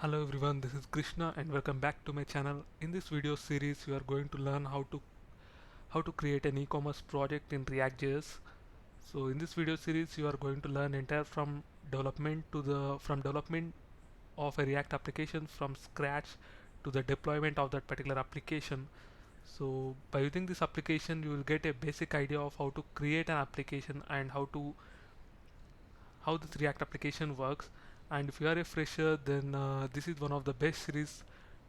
Hello everyone, this is Krishna and welcome back to my channel. In this video series, you are going to learn how to create an e-commerce project in React.js. So in this video series, you are going to learn entire from development of a React application from scratch to the deployment of that particular application. So by using this application, you will get a basic idea of how to create an application and how this React application works. And if you are a fresher, then this is one of the best series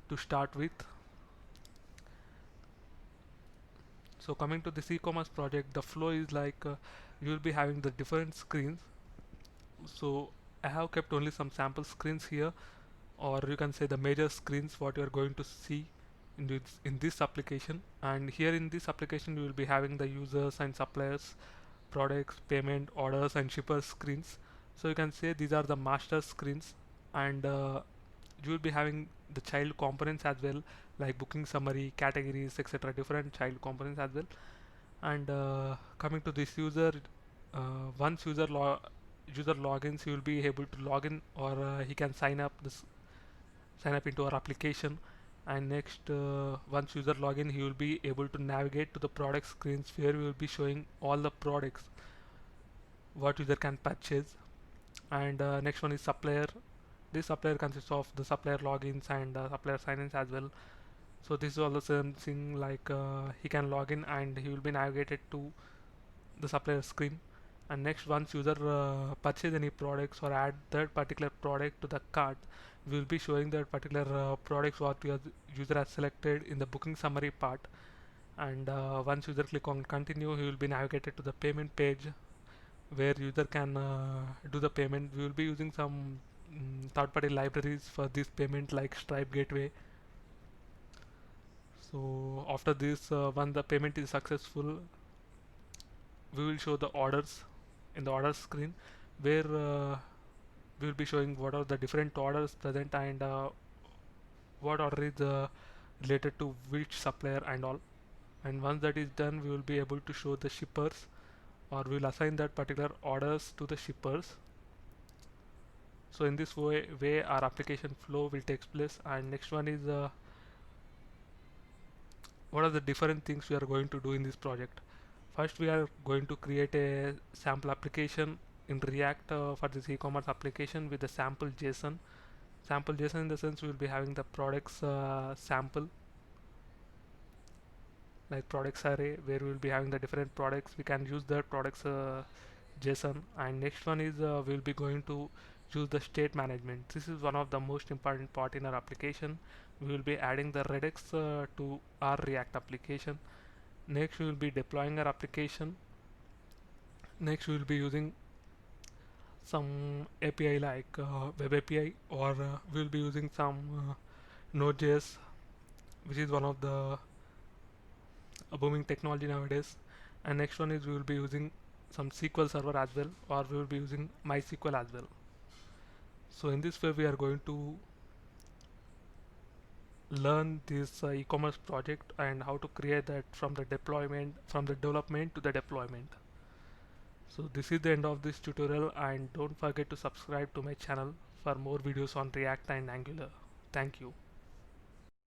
to start with. So coming to this e-commerce project, the flow is like you will be having the different screens. So I have kept only some sample screens here, or you can say the major screens what you are going to see in this application. And here in this application you will be having the users and suppliers, products, payment, orders and shippers screens. So you can say these are the master screens, and you will be having the child components as well, like booking summary, categories, etc., different child components as well. And coming to this user, once user logins, he will be able to log in, or he can sign up into our application. And next, once user login, he will be able to navigate to the product screens where we will be showing all the products what user can purchase. And next one is supplier. This supplier consists of the supplier logins and supplier sign-ins as well. So this is all the same thing, like he can log in and he will be navigated to the supplier screen. And next, once user purchase any products or add that particular product to the cart, we will be showing that particular products what user has selected in the booking summary part. And once user click on continue, he will be navigated to the payment page where user can do the payment. We will be using some third-party libraries for this payment like Stripe Gateway. So after this, when the payment is successful, we will show the orders in the orders screen, where we will be showing what are the different orders present, and what order is related to which supplier and all. And once that is done, we will be able to show the shippers, or we will assign that particular orders to the shippers. So in this way our application flow will take place. And next one is what are the different things we are going to do in this project. First, we are going to create a sample application in React for this e-commerce application with the sample JSON. Sample JSON in the sense we will be having the products sample, like products array, where we will be having the different products. We can use the products JSON. And next one is we will be going to use the state management. This is one of the most important part in our application. We will be adding the Redux to our React application. Next, we will be deploying our application. Next, we will be using some API like web API, or we will be using some Node.js, which is one of the booming technology nowadays. And next one is we will be using some SQL Server as well, or we will be using MySQL as well. So in this way, we are going to learn this e-commerce project and how to create that from the development to the deployment. So this is the end of this tutorial, and don't forget to subscribe to my channel for more videos on React and Angular. Thank you.